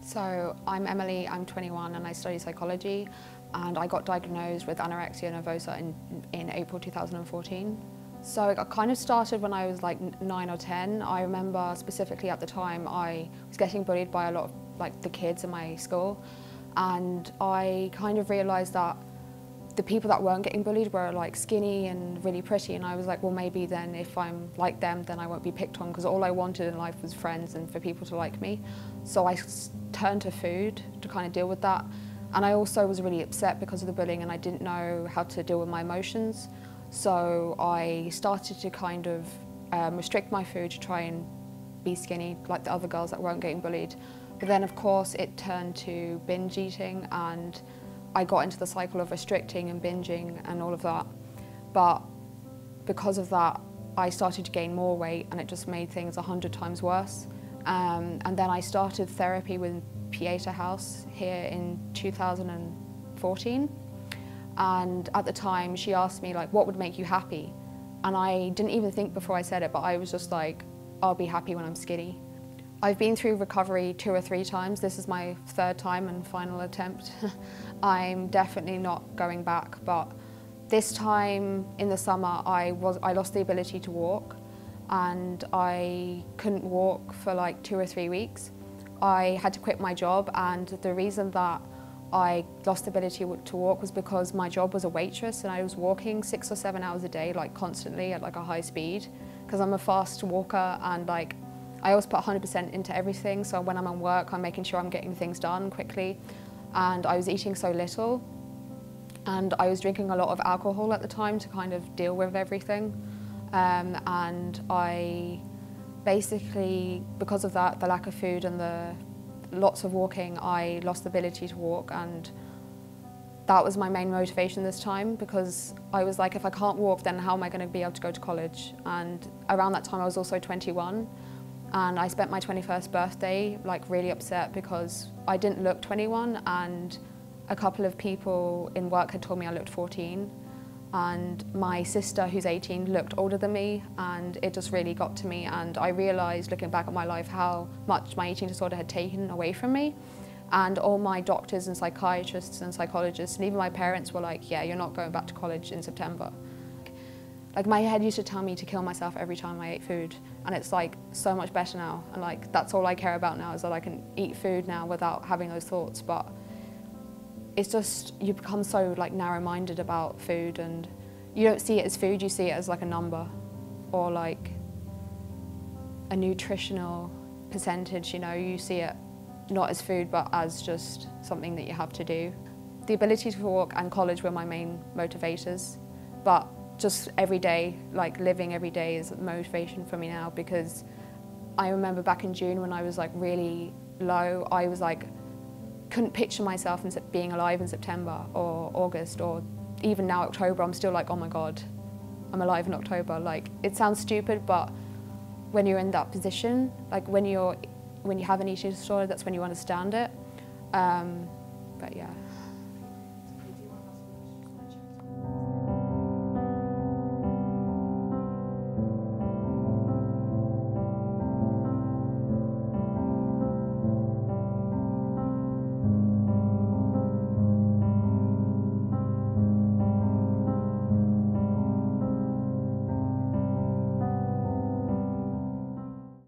So I'm Emily, I'm 21 and I study psychology, and I got diagnosed with anorexia nervosa in April 2014. So it kind of started when I was like 9 or 10. I remember specifically at the time I was getting bullied by a lot of the kids in my school, and I kind of realised that the people that weren't getting bullied were like skinny and really pretty, and I was like, well, maybe then if I'm like them then I won't be picked on, because all I wanted in life was friends and for people to like me. So I turned to food to kind of deal with that, and I also was really upset because of the bullying and I didn't know how to deal with my emotions. So I started to kind of restrict my food to try and be skinny like the other girls that weren't getting bullied. But then of course it turned to binge eating, and I got into the cycle of restricting and binging and all of that. But because of that, I started to gain more weight, and it just made things 100 times worse. And then I started therapy with Pieta House here in 2014. And at the time, she asked me, like, what would make you happy? And I didn't even think before I said it, but I was just like, I'll be happy when I'm skinny. I've been through recovery 2 or 3 times. This is my 3rd time and final attempt. I'm definitely not going back, but this time in the summer I lost the ability to walk, and I couldn't walk for like 2 or 3 weeks. I had to quit my job, and the reason that I lost the ability to walk was because my job was a waitress, and I was walking 6 or 7 hours a day, like constantly at like a high speed, because I'm a fast walker, and like I always put 100% into everything. So when I'm on work, I'm making sure I'm getting things done quickly. And I was eating so little, and I was drinking a lot of alcohol at the time to kind of deal with everything. And I basically, because of that, the lack of food and the lots of walking, I lost the ability to walk, and that was my main motivation this time, because I was like, if I can't walk, then how am I going to be able to go to college? And around that time I was also 21, and I spent my 21st birthday like really upset because I didn't look 21, and a couple of people in work had told me I looked 14, and my sister, who's 18, looked older than me, and it just really got to me. And I realised, looking back at my life, how much my eating disorder had taken away from me. And all my doctors and psychiatrists and psychologists and even my parents were like, yeah, you're not going back to college in September. Like, my head used to tell me to kill myself every time I ate food, and it's like so much better now, and like that's all I care about now, is that I can eat food now without having those thoughts. But it's just, you become so like narrow-minded about food, and you don't see it as food, you see it as like a number or like a nutritional percentage, you know. You see it not as food but as just something that you have to do. The ability to walk and college were my main motivators, but just every day, like living every day, is motivation for me now, because I remember back in June when I was like really low, I was like, couldn't picture myself being alive in September or August, or even now October. I'm still like, oh my God, I'm alive in October. Like, it sounds stupid, but when you're in that position, like when you have an eating disorder, that's when you understand it. But yeah.